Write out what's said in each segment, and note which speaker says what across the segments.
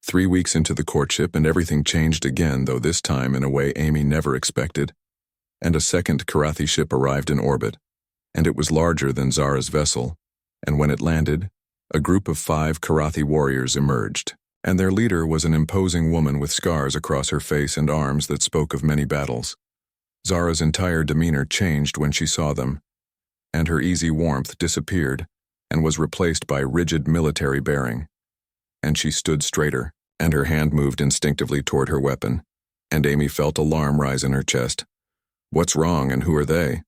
Speaker 1: 3 weeks into the courtship and everything changed again, though this time in a way Amy never expected, and a second Karathi ship arrived in orbit, and it was larger than Zara's vessel, and when it landed, a group of 5 Karathi warriors emerged, and their leader was an imposing woman with scars across her face and arms that spoke of many battles. Zara's entire demeanor changed when she saw them, and her easy warmth disappeared and was replaced by rigid military bearing. And she stood straighter, and her hand moved instinctively toward her weapon, and Amy felt alarm rise in her chest. "What's wrong, and who are they?"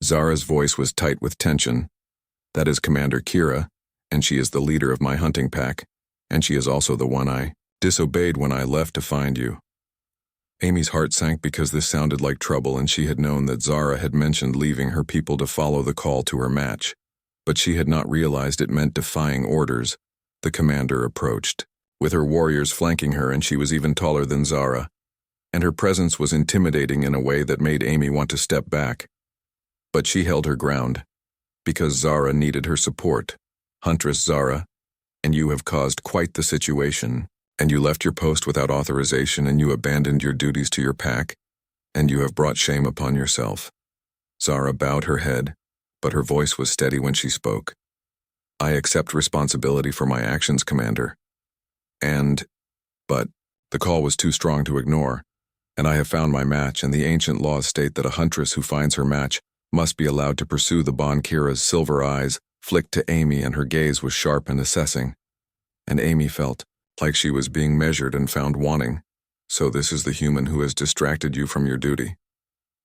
Speaker 1: Zara's voice was tight with tension. "That is Commander Kira, and she is the leader of my hunting pack, and she is also the one I disobeyed when I left to find you." Amy's heart sank because this sounded like trouble, and she had known that Zara had mentioned leaving her people to follow the call to her match, but she had not realized it meant defying orders. The commander approached, with her warriors flanking her, and she was even taller than Zara, and her presence was intimidating in a way that made Amy want to step back. But she held her ground, because Zara needed her support. "Huntress Zara, and you have caused quite the situation, and you left your post without authorization, and you abandoned your duties to your pack, and you have brought shame upon yourself." Zara bowed her head, but her voice was steady when she spoke. "I accept responsibility for my actions, Commander. But the call was too strong to ignore, and I have found my match, and the ancient laws state that a huntress who finds her match must be allowed to pursue the bond." Kira's silver eyes flicked to Amy, and her gaze was sharp and assessing, and Amy felt like she was being measured and found wanting. "So this is the human who has distracted you from your duty.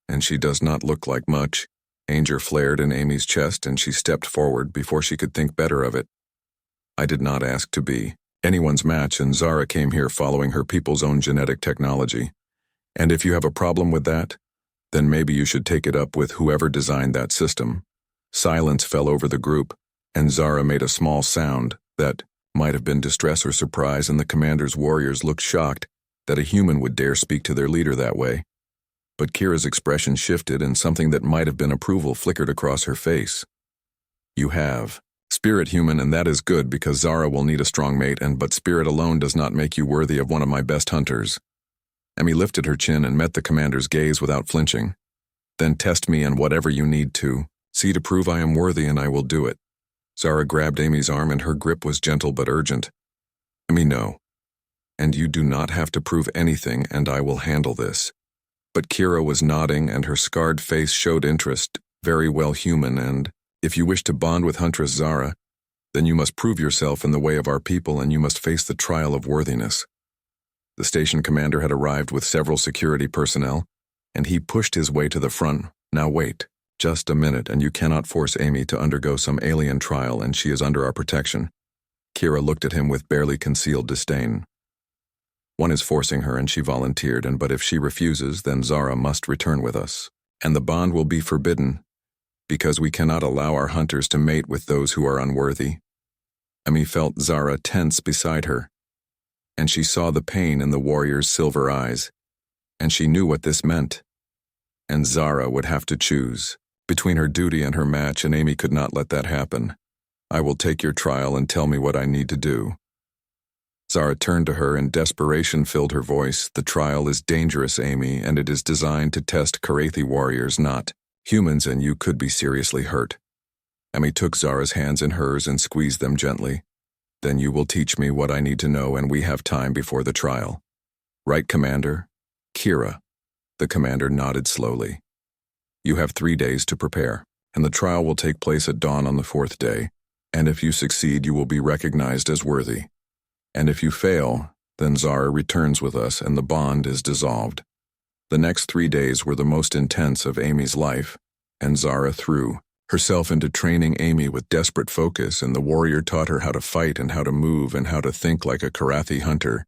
Speaker 1: And she does not look like much." Anger flared in Amy's chest, and she stepped forward before she could think better of it. "I did not ask to be anyone's match, and Zara came here following her people's own genetic technology. And if you have a problem with that, then maybe you should take it up with whoever designed that system." Silence fell over the group, and Zara made a small sound that might have been distress or surprise, and the commander's warriors looked shocked that a human would dare speak to their leader that way. But Kira's expression shifted, and something that might have been approval flickered across her face. "You have spirit, human, and that is good, because Zara will need a strong mate, but spirit alone does not make you worthy of one of my best hunters." Amy lifted her chin and met the commander's gaze without flinching. "Then test me, and whatever you need to. See to prove I am worthy, and I will do it." Zara grabbed Amy's arm, and her grip was gentle but urgent. "Amy, no. And you do not have to prove anything, and I will handle this." But Kira was nodding, and her scarred face showed interest. "Very well, human, and if you wish to bond with Huntress Zara, then you must prove yourself in the way of our people, and you must face the trial of worthiness." The station commander had arrived with several security personnel, and he pushed his way to the front. "Now wait, just a minute, and you cannot force Amy to undergo some alien trial, and she is under our protection." Kira looked at him with barely concealed disdain. "One is forcing her, and she volunteered, but if she refuses, then Zara must return with us, and the bond will be forbidden, because we cannot allow our hunters to mate with those who are unworthy." Amy felt Zara tense beside her, and she saw the pain in the warrior's silver eyes, and she knew what this meant. And Zara would have to choose between her duty and her match, and Amy could not let that happen. "I will take your trial and tell me what I need to do." Zara turned to her, and desperation filled her voice. "The trial is dangerous, Amy, and it is designed to test Karathi warriors, not humans, and you could be seriously hurt." Amy took Zara's hands in hers and squeezed them gently. "Then you will teach me what I need to know, and we have time before the trial." "Right, Commander?" "Kira." The commander nodded slowly. "You have 3 days to prepare, and the trial will take place at dawn on the 4th day, and if you succeed, you will be recognized as worthy. And if you fail, then Zara returns with us, and the bond is dissolved." The next 3 days were the most intense of Amy's life, and Zara threw herself into training Amy with desperate focus, and the warrior taught her how to fight and how to move and how to think like a Karathi hunter.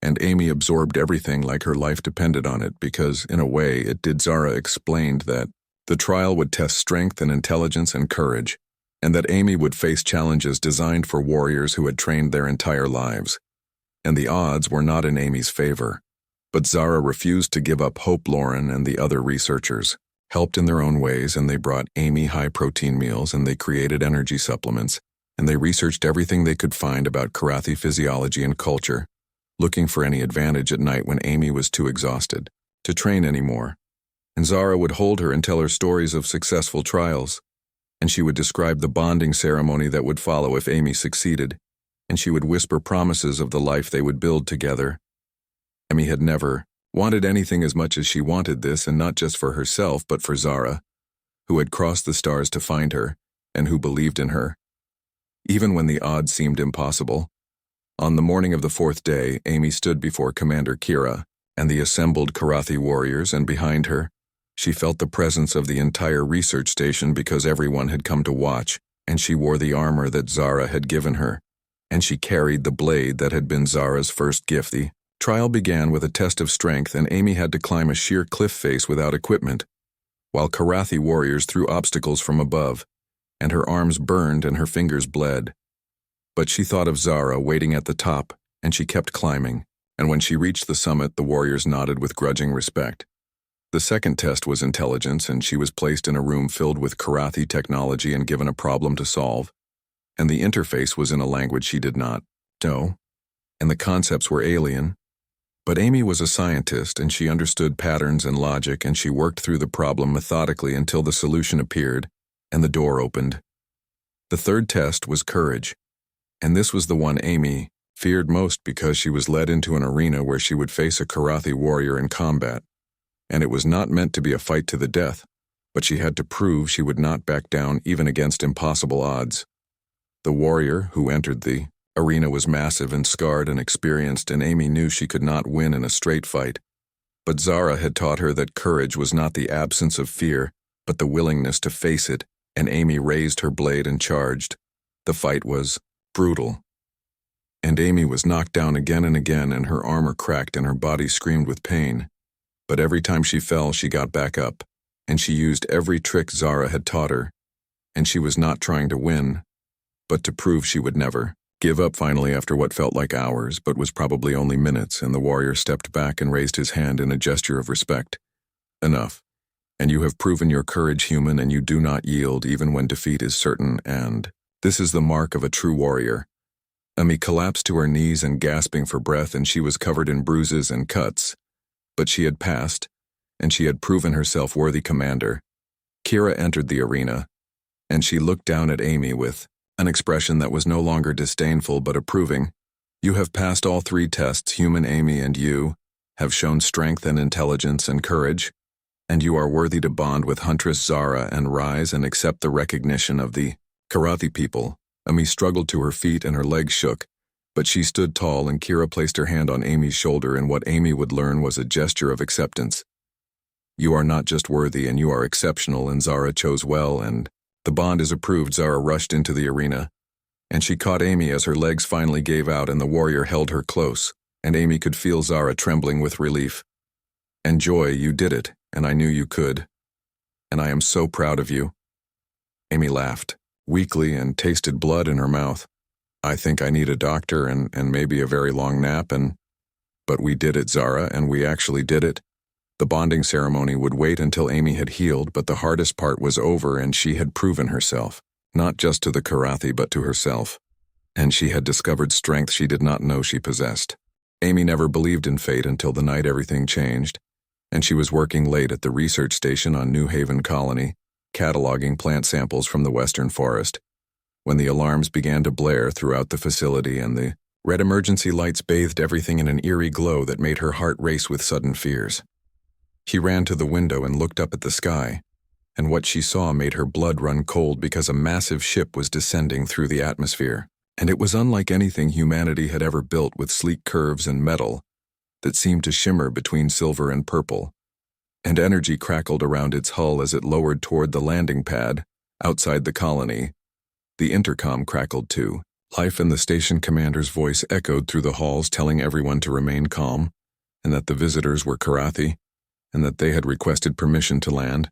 Speaker 1: And Amy absorbed everything like her life depended on it, because, in a way, it did. Zara explained that the trial would test strength and intelligence and courage, and that Amy would face challenges designed for warriors who had trained their entire lives. And the odds were not in Amy's favor. But Zara refused to give up hope. Lauren and the other researchers helped in their own ways, and they brought Amy high-protein meals, and they created energy supplements, and they researched everything they could find about Karathi physiology and culture, looking for any advantage at night when Amy was too exhausted to train anymore. And Zara would hold her and tell her stories of successful trials, and she would describe the bonding ceremony that would follow if Amy succeeded, and she would whisper promises of the life they would build together. Amy had never wanted anything as much as she wanted this, and not just for herself, but for Zara, who had crossed the stars to find her, and who believed in her, even when the odds seemed impossible. On the morning of the fourth day, Amy stood before Commander Kira and the assembled Karathi warriors, and behind her, she felt the presence of the entire research station because everyone had come to watch, and she wore the armor that Zara had given her, and she carried the blade that had been Zara's first gift. The trial began with a test of strength, and Amy had to climb a sheer cliff face without equipment, while Karathi warriors threw obstacles from above, and her arms burned and her fingers bled. But she thought of Zara waiting at the top, and she kept climbing, and when she reached the summit, the warriors nodded with grudging respect. The second test was intelligence, and she was placed in a room filled with Karathi technology and given a problem to solve, and the interface was in a language she did not know, and the concepts were alien. But Amy was a scientist, and she understood patterns and logic, and she worked through the problem methodically until the solution appeared, and the door opened. The third test was courage, and this was the one Amy feared most because she was led into an arena where she would face a Karathi warrior in combat, and it was not meant to be a fight to the death, but she had to prove she would not back down even against impossible odds. The warrior who entered the arena was massive and scarred and experienced, and Amy knew she could not win in a straight fight. But Zara had taught her that courage was not the absence of fear, but the willingness to face it, and Amy raised her blade and charged. The fight was brutal, and Amy was knocked down again and again, and her armor cracked and her body screamed with pain. But every time she fell, she got back up, and she used every trick Zara had taught her, and she was not trying to win, but to prove she would never give up. Finally, after what felt like hours, but was probably only minutes, and the warrior stepped back and raised his hand in a gesture of respect. Enough. And you have proven your courage, human, and you do not yield even when defeat is certain, and this is the mark of a true warrior. Amy collapsed to her knees and gasping for breath, and she was covered in bruises and cuts. But she had passed, and she had proven herself worthy commander. Kira entered the arena, and she looked down at Amy with an expression that was no longer disdainful but approving. You have passed all three tests, human Amy, and you have shown strength and intelligence and courage, and you are worthy to bond with Huntress Zara and rise and accept the recognition of the Karathi people. Amy struggled to her feet and her legs shook, but she stood tall, and Kira placed her hand on Amy's shoulder, and what Amy would learn was a gesture of acceptance. You are not just worthy, and you are exceptional, and Zara chose well, and the bond is approved. Zara rushed into the arena, and she caught Amy as her legs finally gave out, and the warrior held her close, and Amy could feel Zara trembling with relief. And joy, you did it, and I knew you could, and I am so proud of you. Amy laughed, weakly, and tasted blood in her mouth. I think I need a doctor and maybe a very long nap, but we did it, Zara, and we actually did it. The bonding ceremony would wait until Amy had healed, but the hardest part was over, and she had proven herself, not just to the Karathi but to herself, and she had discovered strength she did not know she possessed. Amy never believed in fate until the night everything changed, and she was working late at the research station on New Haven Colony, cataloging plant samples from the western forest, when the alarms began to blare throughout the facility, and the red emergency lights bathed everything in an eerie glow that made her heart race with sudden fears. She ran to the window and looked up at the sky, and what she saw made her blood run cold because a massive ship was descending through the atmosphere, and it was unlike anything humanity had ever built, with sleek curves and metal that seemed to shimmer between silver and purple, and energy crackled around its hull as it lowered toward the landing pad outside the colony. The intercom crackled too. Life in the station commander's voice echoed through the halls, telling everyone to remain calm, and that the visitors were Karathi, and that they had requested permission to land,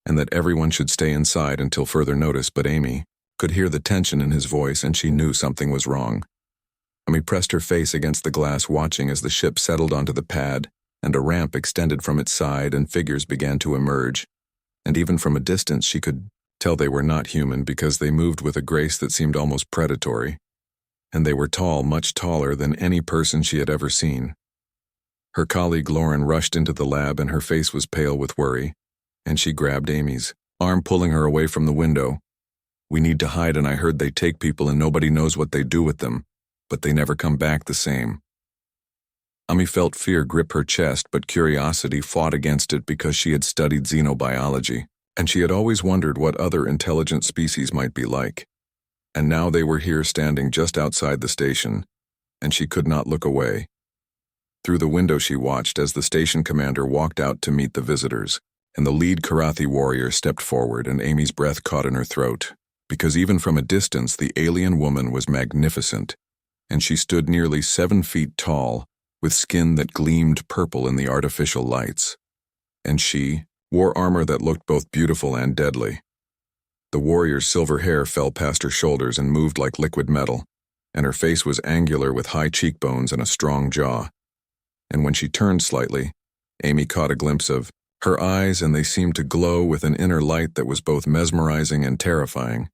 Speaker 1: and that everyone should stay inside until further notice. But Amy could hear the tension in his voice, and she knew something was wrong. Amy pressed her face against the glass, watching as the ship settled onto the pad, and a ramp extended from its side, and figures began to emerge, and even from a distance she could tell they were not human because they moved with a grace that seemed almost predatory, and they were tall, much taller than any person she had ever seen. Her colleague Lauren rushed into the lab and her face was pale with worry, and she grabbed Amy's arm, pulling her away from the window. "We need to hide, and I heard they take people and nobody knows what they do with them, but they never come back the same." Amy felt fear grip her chest, but curiosity fought against it because she had studied xenobiology, and she had always wondered what other intelligent species might be like. And now they were here standing just outside the station, and she could not look away. Through the window she watched as the station commander walked out to meet the visitors, and the lead Karathi warrior stepped forward, and Amy's breath caught in her throat, because even from a distance the alien woman was magnificent, and she stood nearly 7 feet tall, with skin that gleamed purple in the artificial lights. And she wore armor that looked both beautiful and deadly. The warrior's silver hair fell past her shoulders and moved like liquid metal, and her face was angular with high cheekbones and a strong jaw. And when she turned slightly, Amy caught a glimpse of her eyes, and they seemed to glow with an inner light that was both mesmerizing and terrifying.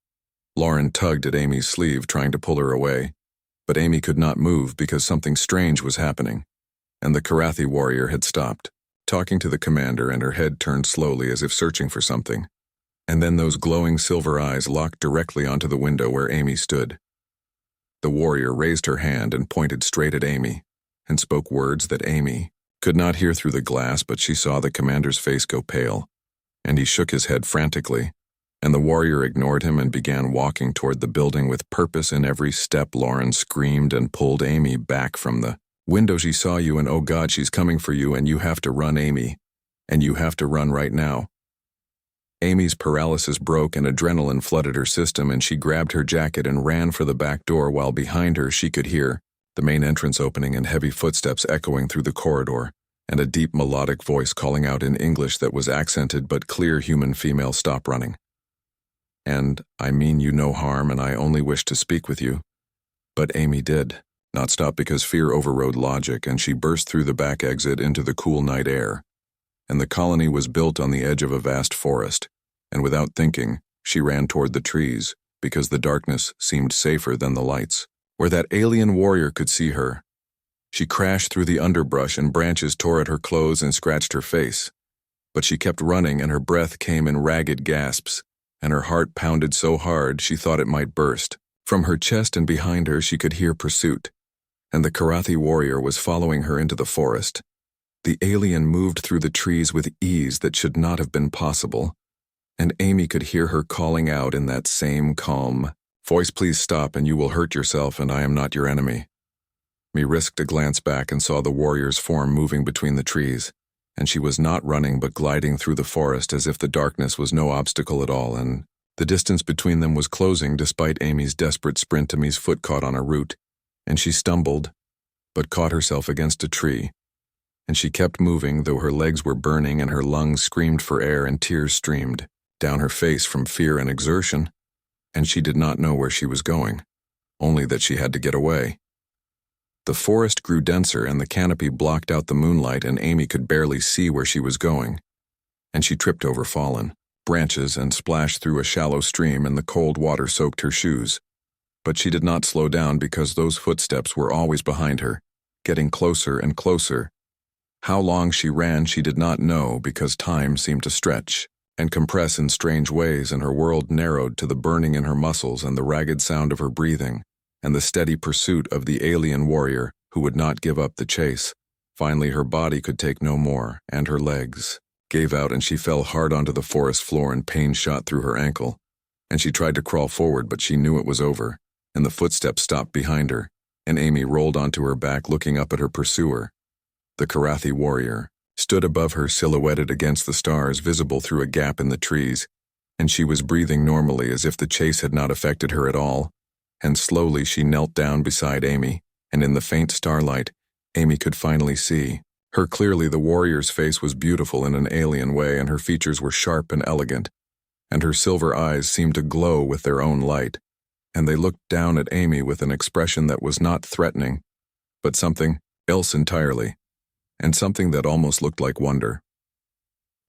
Speaker 1: Lauren tugged at Amy's sleeve, trying to pull her away, but Amy could not move because something strange was happening, and the Karathi warrior had stopped, talking to the commander, and her head turned slowly as if searching for something. And then those glowing silver eyes locked directly onto the window where Amy stood. The warrior raised her hand and pointed straight at Amy, and spoke words that Amy could not hear through the glass, but she saw the commander's face go pale, and he shook his head frantically, and the warrior ignored him and began walking toward the building with purpose in every step. Lauren screamed and pulled Amy back from the window. "She saw you, and oh God, she's coming for you, and you have to run, Amy, and you have to run right now." Amy's paralysis broke and adrenaline flooded her system, and she grabbed her jacket and ran for the back door, while behind her she could hear the main entrance opening and heavy footsteps echoing through the corridor, and a deep melodic voice calling out in English that was accented but clear human female, "Stop running. And I mean you no harm, and I only wish to speak with you." But Amy did not stop because fear overrode logic, and she burst through the back exit into the cool night air. And the colony was built on the edge of a vast forest, and without thinking, she ran toward the trees, because the darkness seemed safer than the lights, where that alien warrior could see her. She crashed through the underbrush, and branches tore at her clothes and scratched her face. But she kept running, and her breath came in ragged gasps, and her heart pounded so hard she thought it might burst. From her chest and behind her she could hear pursuit, and the Karathi warrior was following her into the forest. The alien moved through the trees with ease that should not have been possible, and Amy could hear her calling out in that same calm voice, "Please stop, and you will hurt yourself, and I am not your enemy." Me risked a glance back and saw the warrior's form moving between the trees, and she was not running but gliding through the forest as if the darkness was no obstacle at all, and the distance between them was closing despite Amy's desperate sprint. Amy's foot caught on a root, and she stumbled, but caught herself against a tree, and she kept moving though her legs were burning and her lungs screamed for air and tears streamed down her face from fear and exertion, and she did not know where she was going, only that she had to get away. The forest grew denser and the canopy blocked out the moonlight, and Amy could barely see where she was going, and she tripped over fallen branches and splashed through a shallow stream, and the cold water soaked her shoes. But she did not slow down because those footsteps were always behind her, getting closer and closer. How long she ran she did not know, because time seemed to stretch and compress in strange ways, and her world narrowed to the burning in her muscles and the ragged sound of her breathing, and the steady pursuit of the alien warrior who would not give up the chase. Finally her body could take no more, and her legs gave out, and she fell hard onto the forest floor, and pain shot through her ankle. And she tried to crawl forward, but she knew it was over, and the footsteps stopped behind her, and Amy rolled onto her back, looking up at her pursuer. The Karathi warrior stood above her, silhouetted against the stars, visible through a gap in the trees, and she was breathing normally as if the chase had not affected her at all. And slowly she knelt down beside Amy, and in the faint starlight, Amy could finally see her clearly. The warrior's face was beautiful in an alien way, and her features were sharp and elegant, and her silver eyes seemed to glow with their own light, and they looked down at Amy with an expression that was not threatening, but something else entirely, and something that almost looked like wonder.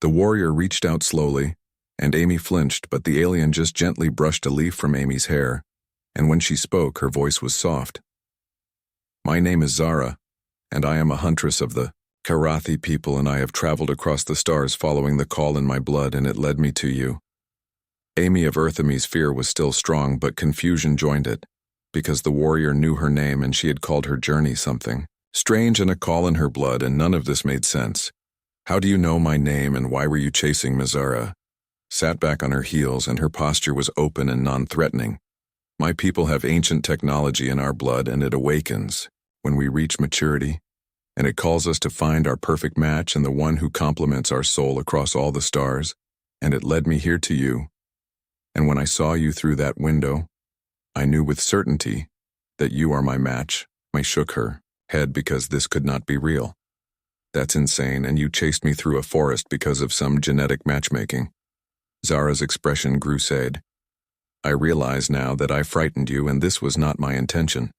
Speaker 1: The warrior reached out slowly, And Amy flinched, but the alien just gently brushed a leaf from Amy's hair, and when she spoke, her voice was soft. My name is Zara, and I am a huntress of the Karathi people, and I have traveled across the stars following the call in my blood, and it led me to you. Amy of Earthamy's fear was still strong, but confusion joined it, because the warrior knew her name and she had called her journey something strange and a call in her blood, and none of this made sense. How do you know my name, and why were you chasing me? Zara sat back on her heels, and her posture was open and non-threatening. My people have ancient technology in our blood, and it awakens when we reach maturity, and it calls us to find our perfect match and the one who complements our soul across all the stars, and it led me here to you. And when I saw you through that window, I knew with certainty that you are my match. I shook her head because this could not be real. That's insane, and you chased me through a forest because of some genetic matchmaking. Zara's expression grew sad. I realize now that I frightened you, and this was not my intention.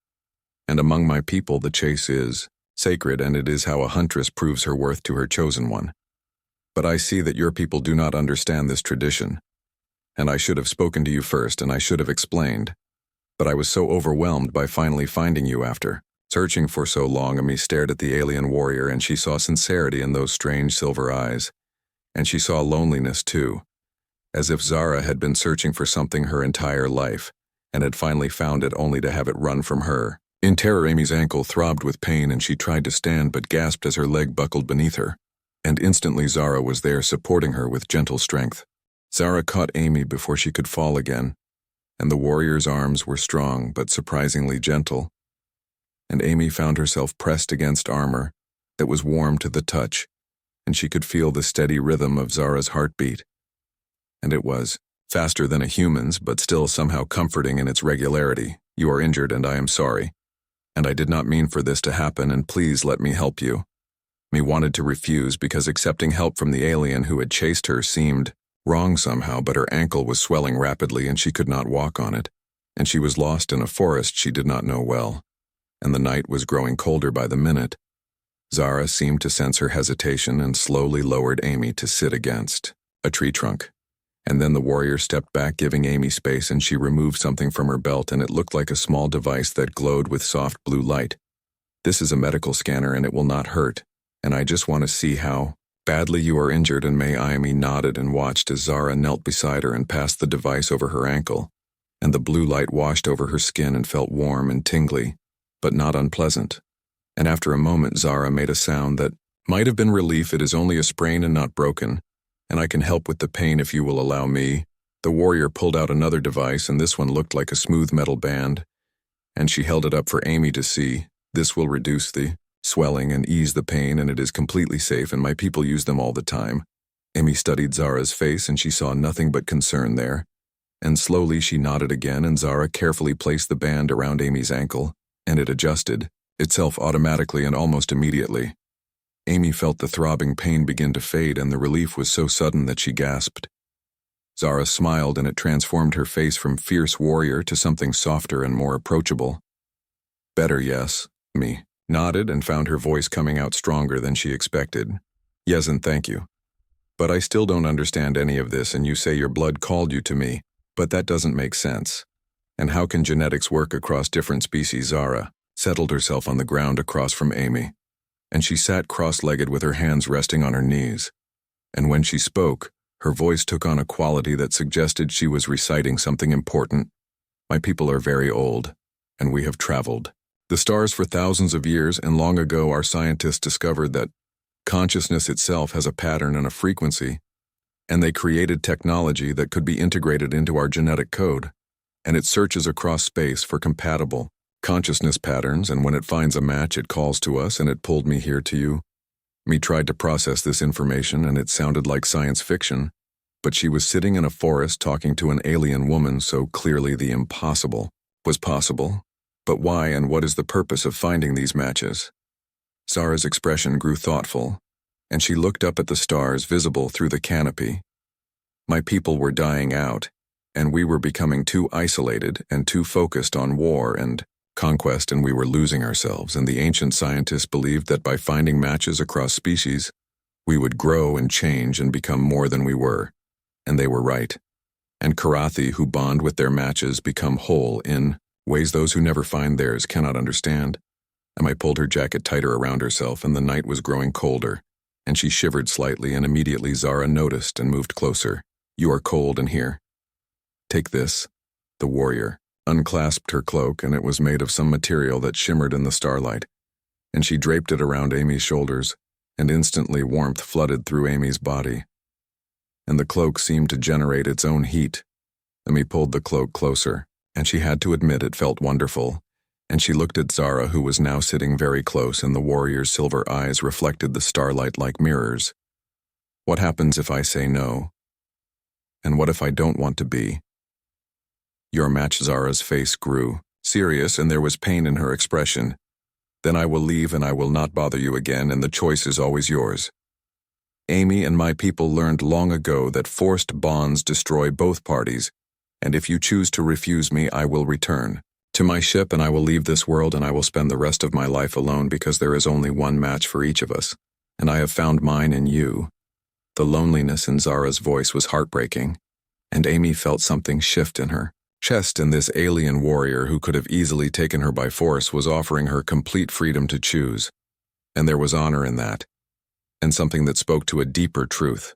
Speaker 1: And among my people the chase is sacred, and it is how a huntress proves her worth to her chosen one. But I see that your people do not understand this tradition. And I should have spoken to you first, and I should have explained. But I was so overwhelmed by finally finding you after searching for so long. Amy stared at the alien warrior, and she saw sincerity in those strange silver eyes. And she saw loneliness too, as if Zara had been searching for something her entire life, and had finally found it only to have it run from her. In terror, Amy's ankle throbbed with pain, and she tried to stand but gasped as her leg buckled beneath her. And instantly Zara was there, supporting her with gentle strength. Zara caught Amy before she could fall again, and the warrior's arms were strong but surprisingly gentle. And Amy found herself pressed against armor that was warm to the touch, and she could feel the steady rhythm of Zara's heartbeat. And it was faster than a human's, but still somehow comforting in its regularity. You are injured, and I am sorry. And I did not mean for this to happen, and please let me help you. Me wanted to refuse because accepting help from the alien who had chased her seemed wrong somehow, but her ankle was swelling rapidly and she could not walk on it. And she was lost in a forest she did not know well. And the night was growing colder by the minute. Zara seemed to sense her hesitation and slowly lowered Amy to sit against a tree trunk. And then the warrior stepped back, giving Amy space, and she removed something from her belt, and it looked like a small device that glowed with soft blue light. This is a medical scanner, and it will not hurt. And I just want to see how badly you are injured. And Amy nodded and watched as Zara knelt beside her and passed the device over her ankle. And the blue light washed over her skin and felt warm and tingly, but not unpleasant. And after a moment, Zara made a sound that might have been relief. It is only a sprain and not broken, and I can help with the pain if you will allow me. The warrior pulled out another device, and this one looked like a smooth metal band, and she held it up for Amy to see. This will reduce the swelling and ease the pain, and it is completely safe, and my people use them all the time. Amy studied Zara's face, and she saw nothing but concern there. And slowly she nodded again, and Zara carefully placed the band around Amy's ankle, and it adjusted itself automatically and almost immediately. Amy felt the throbbing pain begin to fade, and the relief was so sudden that she gasped. Zara smiled, and it transformed her face from fierce warrior to something softer and more approachable. Better, yes. Me nodded and found her voice coming out stronger than she expected. Yes, and thank you. But I still don't understand any of this, and you say your blood called you to me, but that doesn't make sense. And how can genetics work across different species? Zara settled herself on the ground across from Amy, and she sat cross-legged with her hands resting on her knees. And when she spoke, her voice took on a quality that suggested she was reciting something important. My people are very old, and we have traveled the stars for thousands of years, and long ago our scientists discovered that consciousness itself has a pattern and a frequency, and they created technology that could be integrated into our genetic code, and it searches across space for compatible consciousness patterns, and when it finds a match it calls to us, and it pulled me here to you. Me tried to process this information, and it sounded like science fiction, but she was sitting in a forest talking to an alien woman, so clearly the impossible was possible. But why, and what is the purpose of finding these matches? Zara's expression grew thoughtful, and she looked up at the stars visible through the canopy. My people were dying out, and we were becoming too isolated and too focused on war and conquest, and we were losing ourselves, and the ancient scientists believed that by finding matches across species, we would grow and change and become more than we were. And they were right. And Karathi who bond with their matches become whole in ways those who never find theirs cannot understand. Emma pulled her jacket tighter around herself, and the night was growing colder, and she shivered slightly, and immediately Zara noticed and moved closer. "You are cold in here. Take this." The warrior unclasped her cloak, and it was made of some material that shimmered in the starlight, and she draped it around Amy's shoulders, and instantly warmth flooded through Amy's body. And the cloak seemed to generate its own heat. Amy pulled the cloak closer, and she had to admit it felt wonderful, and she looked at Zara, who was now sitting very close, and the warrior's silver eyes reflected the starlight like mirrors. "What happens if I say no? And what if I don't want to be?" "Your match." Zara's face grew serious, and there was pain in her expression. "Then I will leave, and I will not bother you again, and the choice is always yours. Amy and my people learned long ago that forced bonds destroy both parties, and if you choose to refuse me, I will return to my ship, and I will leave this world, and I will spend the rest of my life alone, because there is only one match for each of us, and I have found mine in you." The loneliness in Zara's voice was heartbreaking, and Amy felt something shift in her chest, and this alien warrior who could have easily taken her by force was offering her complete freedom to choose. And there was honor in that, and something that spoke to a deeper truth.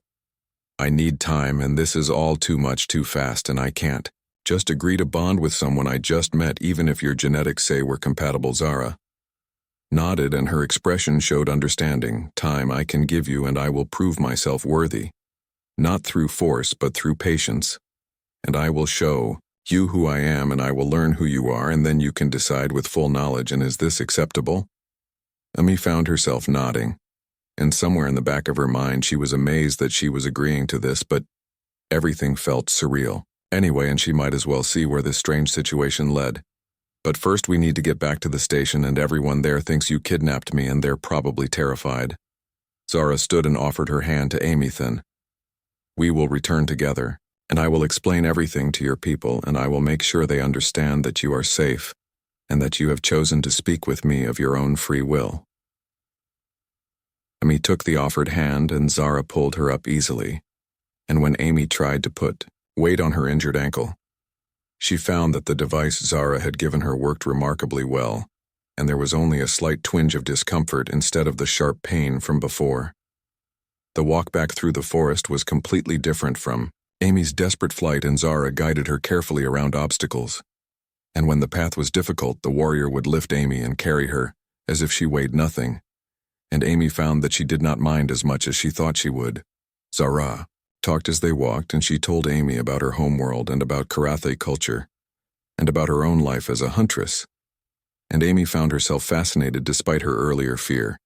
Speaker 1: "I need time, and this is all too much too fast, and I can't just agree to bond with someone I just met, even if your genetics say we're compatible." Zara nodded, and her expression showed understanding. "Time I can give you, and I will prove myself worthy, not through force but through patience. And I will show you who I am, and I will learn who you are, and then you can decide with full knowledge, and is this acceptable?" Amy found herself nodding, and somewhere in the back of her mind she was amazed that she was agreeing to this, but everything felt surreal anyway, and she might as well see where this strange situation led. "But first we need to get back to the station, and everyone there thinks you kidnapped me, and they're probably terrified." Zara stood and offered her hand to Amy. "Then we will return together, and I will explain everything to your people, and I will make sure they understand that you are safe, and that you have chosen to speak with me of your own free will." Amy took the offered hand, and Zara pulled her up easily, and when Amy tried to put weight on her injured ankle, she found that the device Zara had given her worked remarkably well, and there was only a slight twinge of discomfort instead of the sharp pain from before. The walk back through the forest was completely different from Amy's desperate flight, and Zara guided her carefully around obstacles. And when the path was difficult, the warrior would lift Amy and carry her, as if she weighed nothing, and Amy found that she did not mind as much as she thought she would. Zara talked as they walked, and she told Amy about her homeworld and about Karathi culture, and about her own life as a huntress. And Amy found herself fascinated despite her earlier fear,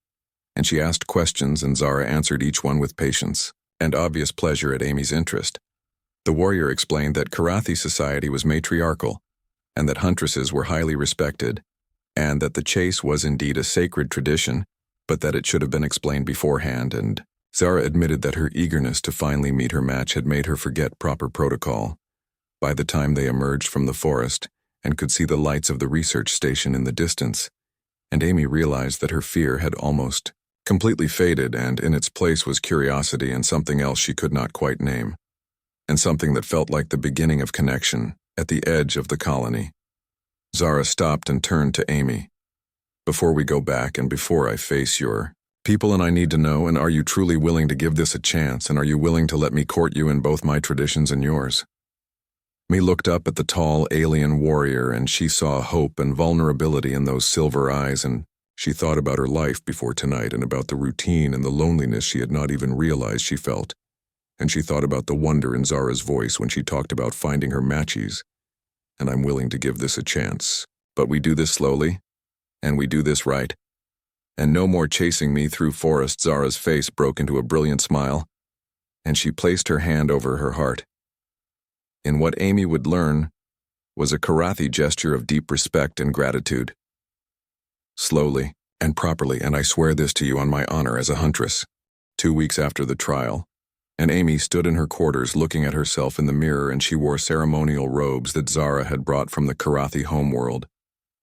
Speaker 1: and she asked questions, and Zara answered each one with patience and obvious pleasure at Amy's interest. The warrior explained that Karathi society was matriarchal, and that huntresses were highly respected, and that the chase was indeed a sacred tradition, but that it should have been explained beforehand, and Zara admitted that her eagerness to finally meet her match had made her forget proper protocol. By the time they emerged from the forest and could see the lights of the research station in the distance, and Amy realized that her fear had almost completely faded, and in its place was curiosity and something else she could not quite name, and something that felt like the beginning of connection at the edge of the colony. Zara stopped and turned to Amy. "Before we go back, and before I face your people, and I need to know, and are you truly willing to give this a chance, and are you willing to let me court you in both my traditions and yours?" Amy looked up at the tall alien warrior, and she saw hope and vulnerability in those silver eyes, and she thought about her life before tonight, and about the routine and the loneliness she had not even realized she felt, and she thought about the wonder in Zara's voice when she talked about finding her matches. "And I'm willing to give this a chance, but we do this slowly, and we do this right. And no more chasing me through forests." Zara's face broke into a brilliant smile, and she placed her hand over her heart. In what Amy would learn was a Karathi gesture of deep respect and gratitude. "Slowly and properly, and I swear this to you on my honor as a huntress." 2 weeks after the trial, and Amy stood in her quarters looking at herself in the mirror, and she wore ceremonial robes that Zara had brought from the Karathi homeworld,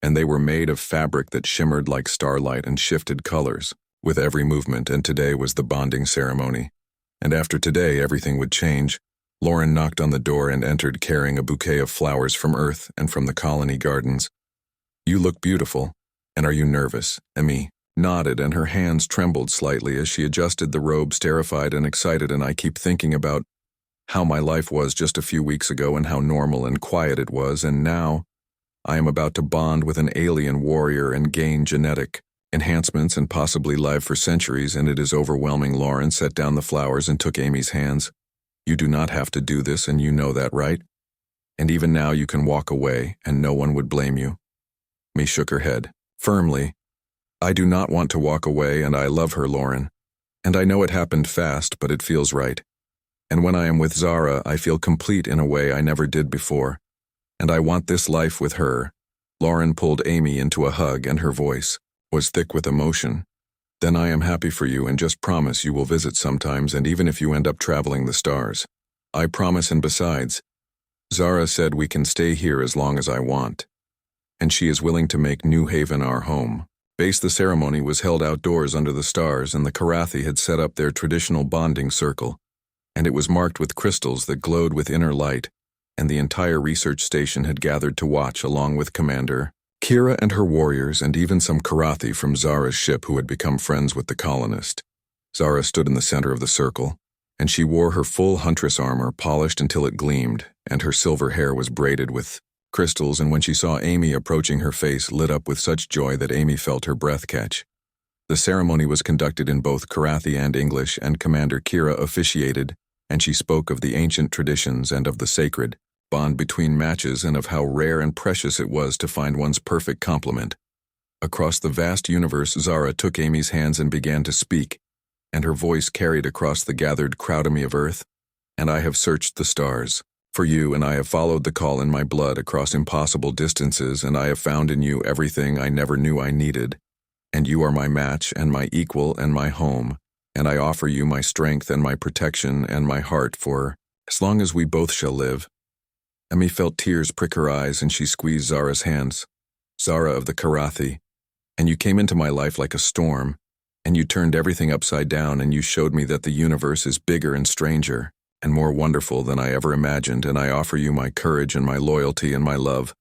Speaker 1: and they were made of fabric that shimmered like starlight and shifted colors with every movement, and today was the bonding ceremony. And after today, everything would change. Lauren knocked on the door and entered carrying a bouquet of flowers from Earth and from the colony gardens. "You look beautiful. And are you nervous?" Emmy nodded, and her hands trembled slightly as she adjusted the robes, terrified and excited. "And I keep thinking about how my life was just a few weeks ago and how normal and quiet it was, and now I am about to bond with an alien warrior and gain genetic enhancements and possibly live for centuries, and it is overwhelming." Lauren set down the flowers and took Amy's hands. "You do not have to do this, and you know that, right? And even now you can walk away, and no one would blame you." Amy shook her head firmly. "I do not want to walk away, and I love her, Lauren. And I know it happened fast, but it feels right. And when I am with Zara, I feel complete in a way I never did before. And I want this life with her." Lauren pulled Amy into a hug, and her voice was thick with emotion. "Then I am happy for you, and just promise you will visit sometimes, and even if you end up traveling the stars. I promise, and besides, Zara said we can stay here as long as I want. And she is willing to make New Haven our home." The ceremony was held outdoors under the stars, and the Karathi had set up their traditional bonding circle, and it was marked with crystals that glowed with inner light, and the entire research station had gathered to watch along with Commander Kira and her warriors, and even some Karathi from Zara's ship who had become friends with the colonist. Zara stood in the center of the circle, and she wore her full huntress armor, polished until it gleamed, and her silver hair was braided with crystals, and when she saw Amy approaching, her face lit up with such joy that Amy felt her breath catch. The ceremony was conducted in both Karathi and English, and Commander Kira officiated, and she spoke of the ancient traditions and of the sacred bond between matches and of how rare and precious it was to find one's perfect complement. Across the vast universe, Zara took Amy's hands and began to speak, and her voice carried across the gathered crowd of Earth. "And I have searched the stars for you, and I have followed the call in my blood across impossible distances, and I have found in you everything I never knew I needed. And you are my match and my equal and my home, and I offer you my strength and my protection and my heart for as long as we both shall live." Emmy felt tears prick her eyes, and she squeezed Zara's hands. "Zara of the Karathi, and you came into my life like a storm, and you turned everything upside down, and you showed me that the universe is bigger and stranger and more wonderful than I ever imagined, and I offer you my courage and my loyalty and my love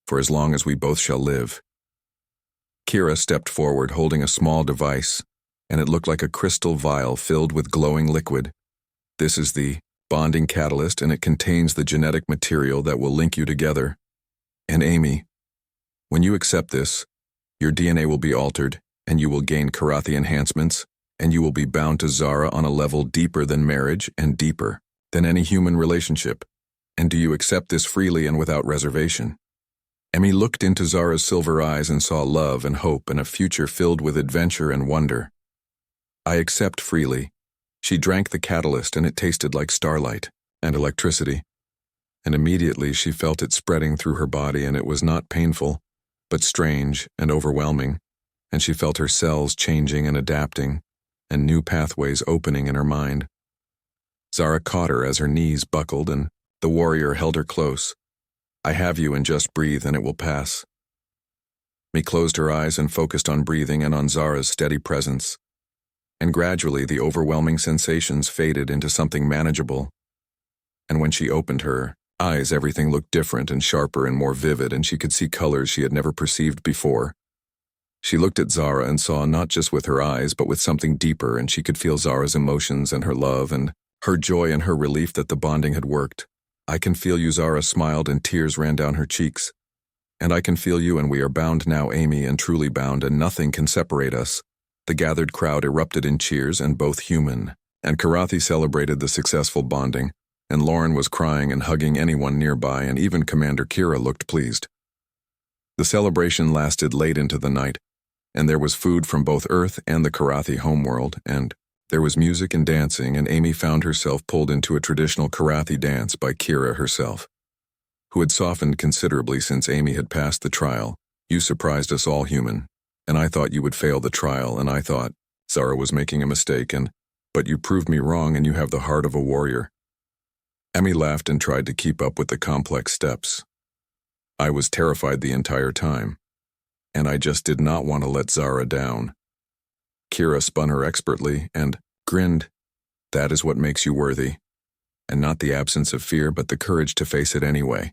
Speaker 1: for as long as we both shall live." Kira stepped forward, holding a small device, and it looked like a crystal vial filled with glowing liquid. "This is the bonding catalyst, and it contains the genetic material that will link you together. And Amy, when you accept this, your DNA will be altered, and you will gain Karathi enhancements, and you will be bound to Zara on a level deeper than marriage and deeper than any human relationship. And do you accept this freely and without reservation?" Emmy looked into Zara's silver eyes and saw love and hope and a future filled with adventure and wonder. "I accept freely." She drank the catalyst, and it tasted like starlight and electricity. And immediately she felt it spreading through her body, and it was not painful, but strange and overwhelming, and she felt her cells changing and adapting, and new pathways opening in her mind. Zara caught her as her knees buckled, and the warrior held her close. "I have you, and just breathe, and it will pass." Amy closed her eyes and focused on breathing and on Zara's steady presence. And gradually the overwhelming sensations faded into something manageable. And when she opened her eyes, everything looked different and sharper and more vivid, and she could see colors she had never perceived before. She looked at Zara and saw not just with her eyes, but with something deeper, and she could feel Zara's emotions and her love and her joy and her relief that the bonding had worked. "I can feel you," Zara smiled, and tears ran down her cheeks. "And I can feel you, and we are bound now, Amy, and truly bound, and nothing can separate us." The gathered crowd erupted in cheers, and both human and Karathi celebrated the successful bonding, and Lauren was crying and hugging anyone nearby, and even Commander Kira looked pleased. The celebration lasted late into the night, and there was food from both Earth and the Karathi homeworld, and there was music and dancing, and Amy found herself pulled into a traditional Karathi dance by Kira herself, who had softened considerably since Amy had passed the trial. "You surprised us all, human. And I thought you would fail the trial, and I thought Zara was making a mistake, but you proved me wrong, and you have the heart of a warrior." Emmy laughed and tried to keep up with the complex steps. "I was terrified the entire time, and I just did not want to let Zara down." Kira spun her expertly and grinned. "That is what makes you worthy. and not the absence of fear but the courage to face it anyway.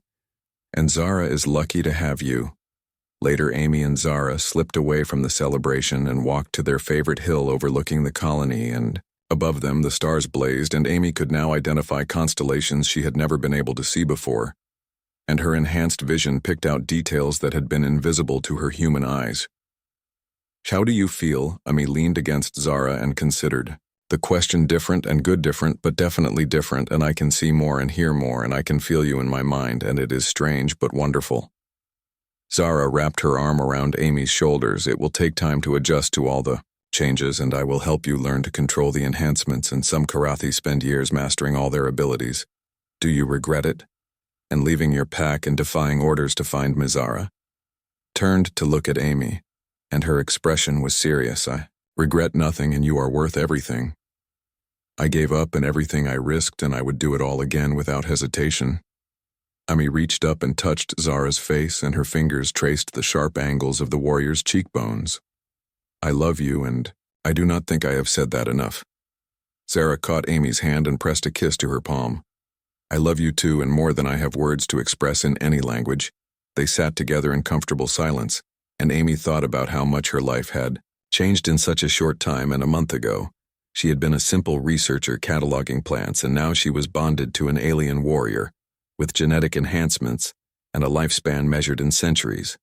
Speaker 1: And Zara is lucky to have you. Later, Amy and Zara slipped away from the celebration and walked to their favorite hill overlooking the colony, and above them the stars blazed, and Amy could now identify constellations she had never been able to see before, and her enhanced vision picked out details that had been invisible to her human eyes. "How do you feel?" Amy leaned against Zara and considered. "The question different and good different, but definitely different, and I can see more and hear more, and I can feel you in my mind, and it is strange but wonderful." Zara wrapped her arm around Amy's shoulders. "It will take time to adjust to all the changes, and I will help you learn to control the enhancements, and some Karathi spend years mastering all their abilities. Do you regret it? And leaving your pack and defying orders to find Mizara?" Turned to look at Amy, and her expression was serious. "I regret nothing, and you are worth everything. I gave up and everything I risked, and I would do it all again without hesitation." Amy reached up and touched Zara's face, and her fingers traced the sharp angles of the warrior's cheekbones. "I love you, and I do not think I have said that enough." Zara caught Amy's hand and pressed a kiss to her palm. "I love you too, and more than I have words to express in any language." They sat together in comfortable silence, and Amy thought about how much her life had changed in such a short time, and a month ago she had been a simple researcher cataloging plants, and now she was bonded to an alien warrior, with genetic enhancements and a lifespan measured in centuries.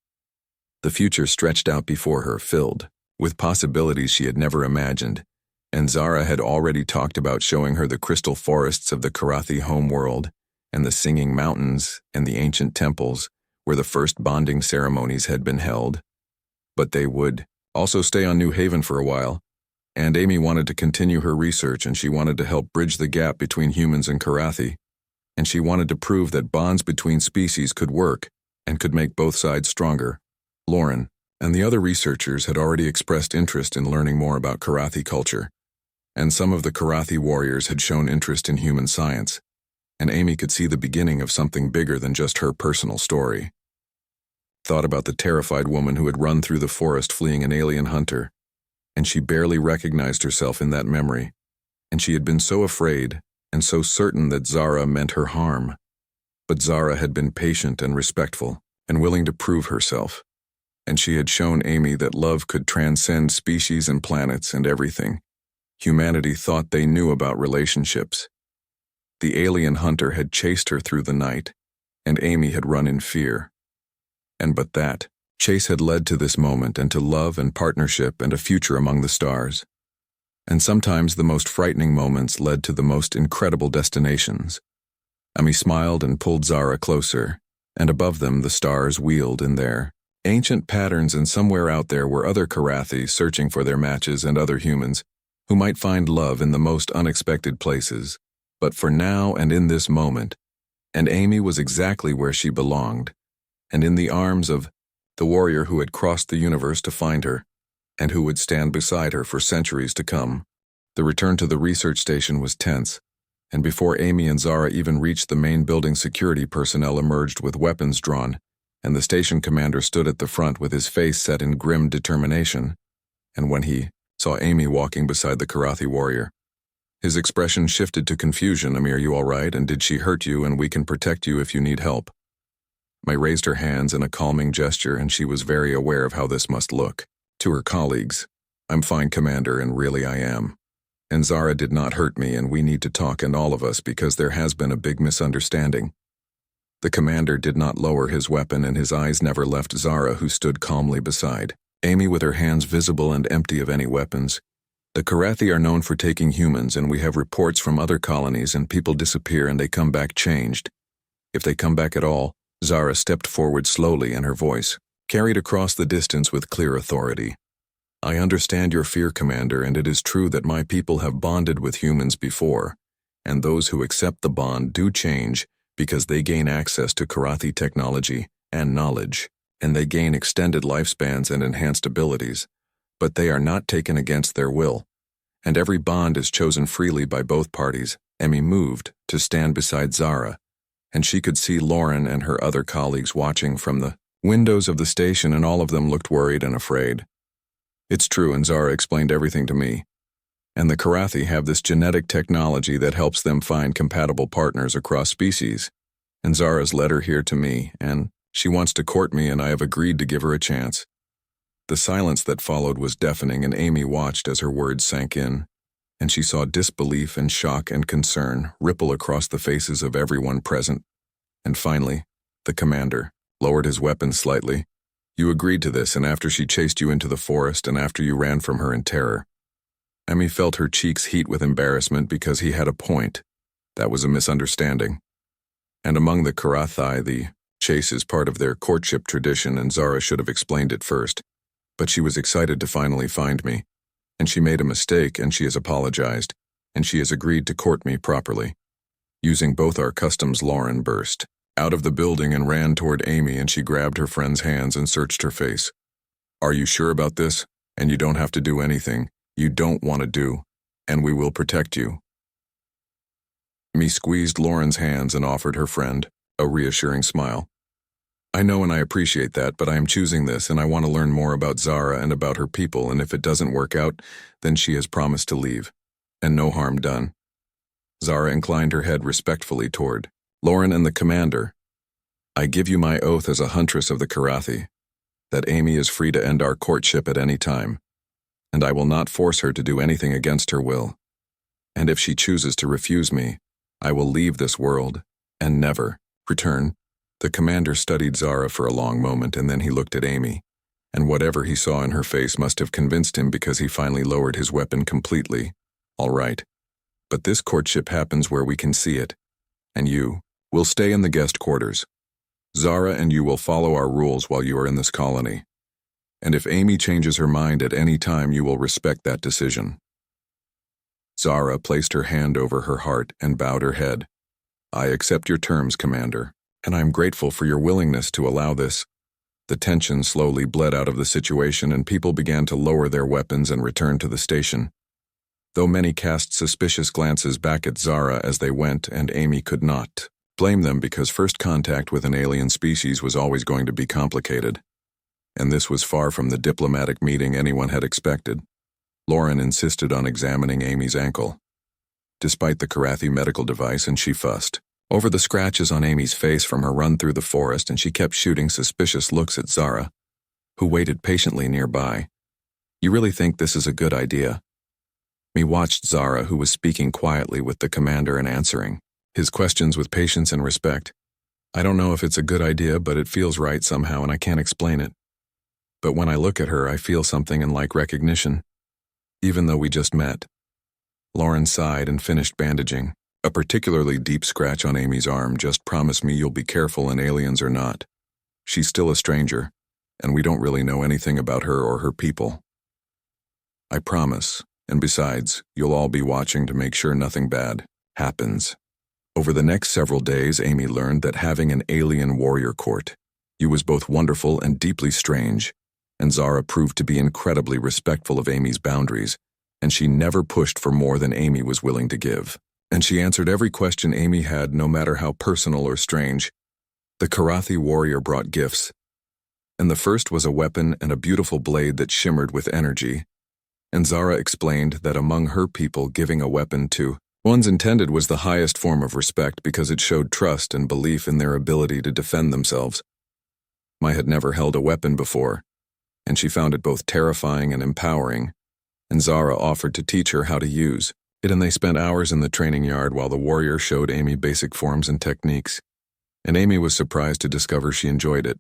Speaker 1: The future stretched out before her, filled with possibilities she had never imagined, and Zara had already talked about showing her the crystal forests of the Karathi homeworld, and the singing mountains, and the ancient temples where the first bonding ceremonies had been held. But they would also stay on New Haven for a while, and Amy wanted to continue her research, and she wanted to help bridge the gap between humans and Karathi, and she wanted to prove that bonds between species could work and could make both sides stronger. Lauren and the other researchers had already expressed interest in learning more about Karathi culture, and some of the Karathi warriors had shown interest in human science, and Amy could see the beginning of something bigger than just her personal story. Thought about the terrified woman who had run through the forest fleeing an alien hunter, and she barely recognized herself in that memory, and she had been so afraid and so certain that Zara meant her harm. But Zara had been patient and respectful and willing to prove herself, and she had shown Amy that love could transcend species and planets and everything humanity thought they knew about relationships. The alien hunter had chased her through the night, and Amy had run in fear. But that chase had led to this moment, and to love and partnership and a future among the stars. And sometimes the most frightening moments led to the most incredible destinations. Amy smiled and pulled Zara closer, and above them the stars wheeled in their ancient patterns, and somewhere out there were other Karathi searching for their matches, and other humans who might find love in the most unexpected places. But for now and in this moment, and Amy was exactly where she belonged, and in the arms of the warrior who had crossed the universe to find her, and who would stand beside her for centuries to come. The return to the research station was tense, and before Amy and Zara even reached the main building, security personnel emerged with weapons drawn, and the station commander stood at the front with his face set in grim determination. And when he saw Amy walking beside the Karathi warrior, his expression shifted to confusion. "Are you all right? And did she hurt you? And we can protect you if you need help." May raised her hands in a calming gesture, and she was very aware of how this must look. To her colleagues, "I'm fine, Commander, and really I am. And Zara did not hurt me, and we need to talk, and all of us, because there has been a big misunderstanding." The commander did not lower his weapon, and his eyes never left Zara, who stood calmly beside Amy with her hands visible and empty of any weapons. "The Karathi are known for taking humans, and we have reports from other colonies, and people disappear and they come back changed. If they come back at all," Zara stepped forward slowly, and her voice carried across the distance with clear authority. "I understand your fear, Commander, and it is true that my people have bonded with humans before, and those who accept the bond do change because they gain access to Karathi technology and knowledge, and they gain extended lifespans and enhanced abilities, but they are not taken against their will, and every bond is chosen freely by both parties." Amy moved to stand beside Zara, and she could see Lauren and her other colleagues watching from the windows of the station, and all of them looked worried and afraid. "It's true, and Zara explained everything to me. And the Karathi have this genetic technology that helps them find compatible partners across species. And Zara's led her here to me, and she wants to court me, and I have agreed to give her a chance. The silence that followed was deafening, and Amy watched as her words sank in, and she saw disbelief and shock and concern ripple across the faces of everyone present. And finally, the commander lowered his weapon slightly. You agreed to this, and after she chased you into the forest and after you ran from her in terror. Amy felt her cheeks heat with embarrassment because he had a point. That was a misunderstanding. And among the Karathi, the chase is part of their courtship tradition, and Zara should have explained it first. But she was excited to finally find me. And she made a mistake, and she has apologized, and she has agreed to court me properly. Using both our customs, Lauren burst out of the building and ran toward Amy, and she grabbed her friend's hands and searched her face. Are you sure about this? And you don't have to do anything you don't want to do, and we will protect you. Me squeezed Lauren's hands and offered her friend a reassuring smile. I know and I appreciate that, but I am choosing this, and I want to learn more about Zara and about her people, and if it doesn't work out, then she has promised to leave. And no harm done. Zara inclined her head respectfully toward Lauren and the commander. I give you my oath as a huntress of the Karathi that Amy is free to end our courtship at any time, and I will not force her to do anything against her will. And if she chooses to refuse me, I will leave this world and never return. The commander studied Zara for a long moment, and then he looked at Amy, and whatever he saw in her face must have convinced him, because he finally lowered his weapon completely. All right, but this courtship happens where we can see it, and you will stay in the guest quarters. Zara and you will follow our rules while you are in this colony. And if Amy changes her mind at any time, you will respect that decision. Zara placed her hand over her heart and bowed her head. I accept your terms, Commander, and I am grateful for your willingness to allow this. The tension slowly bled out of the situation, and people began to lower their weapons and return to the station. Though many cast suspicious glances back at Zara as they went, and Amy could not blame them, because first contact with an alien species was always going to be complicated. And this was far from the diplomatic meeting anyone had expected. Lauren insisted on examining Amy's ankle, despite the Karathi medical device, and she fussed over the scratches on Amy's face from her run through the forest, and she kept shooting suspicious looks at Zara, who waited patiently nearby. You really think this is a good idea? Me watched Zara, who was speaking quietly with the commander and answering his questions with patience and respect. I don't know if it's a good idea, but it feels right somehow, and I can't explain it. But when I look at her, I feel something and like recognition, even though we just met. Lauren sighed and finished bandaging. A particularly deep scratch on Amy's arm. Just promise me you'll be careful, and aliens or not. She's still a stranger, and we don't really know anything about her or her people. I promise, and besides, you'll all be watching to make sure nothing bad happens. Over the next several days, Amy learned that having an alien warrior court was both wonderful and deeply strange, and Zara proved to be incredibly respectful of Amy's boundaries, and she never pushed for more than Amy was willing to give. And she answered every question Amy had, no matter how personal or strange. The Karathi warrior brought gifts, and the first was a weapon and a beautiful blade that shimmered with energy. And Zara explained that among her people, giving a weapon to one's intended was the highest form of respect, because it showed trust and belief in their ability to defend themselves. Mai had never held a weapon before, and she found it both terrifying and empowering, and Zara offered to teach her how to use it, and they spent hours in the training yard while the warrior showed Amy basic forms and techniques, and Amy was surprised to discover she enjoyed it.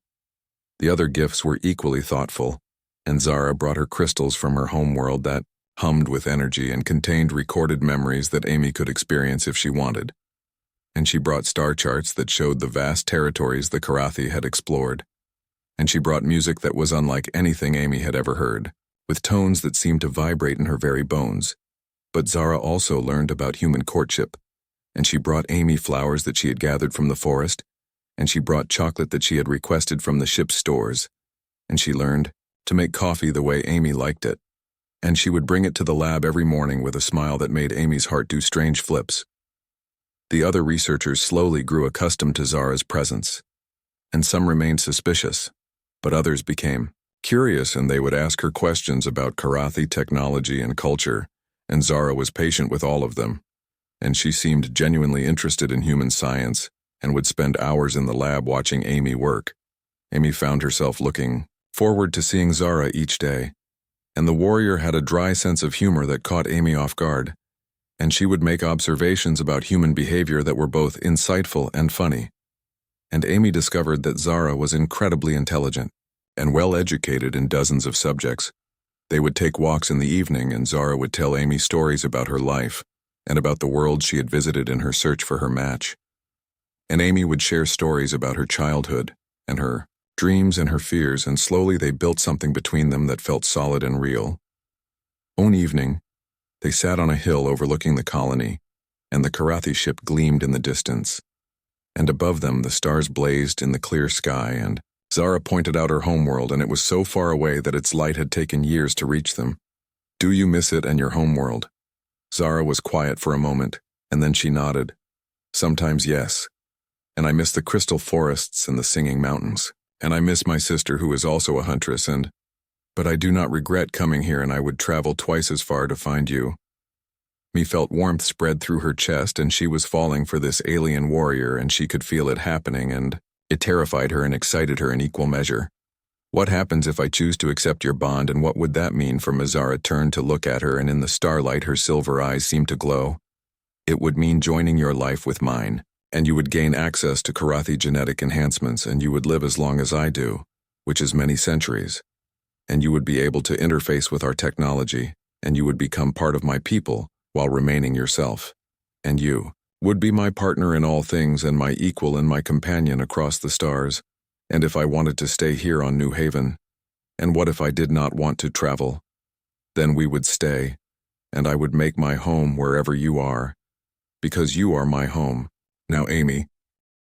Speaker 1: The other gifts were equally thoughtful, and Zara brought her crystals from her homeworld that hummed with energy and contained recorded memories that Amy could experience if she wanted. And she brought star charts that showed the vast territories the Karathi had explored. And she brought music that was unlike anything Amy had ever heard, with tones that seemed to vibrate in her very bones. But Zara also learned about human courtship, and she brought Amy flowers that she had gathered from the forest, and she brought chocolate that she had requested from the ship's stores, and she learned to make coffee the way Amy liked it, and she would bring it to the lab every morning with a smile that made Amy's heart do strange flips. The other researchers slowly grew accustomed to Zara's presence, and some remained suspicious, but others became curious, and they would ask her questions about Karathi technology and culture, and Zara was patient with all of them, and she seemed genuinely interested in human science and would spend hours in the lab watching Amy work. Amy found herself looking forward to seeing Zara each day, and the warrior had a dry sense of humor that caught Amy off guard, and she would make observations about human behavior that were both insightful and funny. And Amy discovered that Zara was incredibly intelligent and well-educated in dozens of subjects. They would take walks in the evening, and Zara would tell Amy stories about her life and about the world she had visited in her search for her match. And Amy would share stories about her childhood and her dreams and her fears, and slowly they built something between them that felt solid and real. One evening, they sat on a hill overlooking the colony, and the Karathi ship gleamed in the distance. And above them the stars blazed in the clear sky, and Zara pointed out her homeworld, and it was so far away that its light had taken years to reach them. "Do you miss it and your homeworld?" Zara was quiet for a moment, and then she nodded. "Sometimes yes. And I miss the crystal forests and the singing mountains. And I miss my sister, who is also a huntress, but I do not regret coming here, and I would travel twice as far to find you." Me felt warmth spread through her chest, and she was falling for this alien warrior, and she could feel it happening, and it terrified her and excited her in equal measure. "What happens if I choose to accept your bond, and what would that mean?" For Zara turned to look at her, and in the starlight her silver eyes seemed to glow. "It would mean joining your life with mine, and you would gain access to Karathi genetic enhancements, and you would live as long as I do, which is many centuries. And you would be able to interface with our technology, and you would become part of my people while remaining yourself. And you would be my partner in all things and my equal and my companion across the stars. And if I wanted to stay here on New Haven, and what if I did not want to travel? Then we would stay, and I would make my home wherever you are, because you are my home." Now Amy,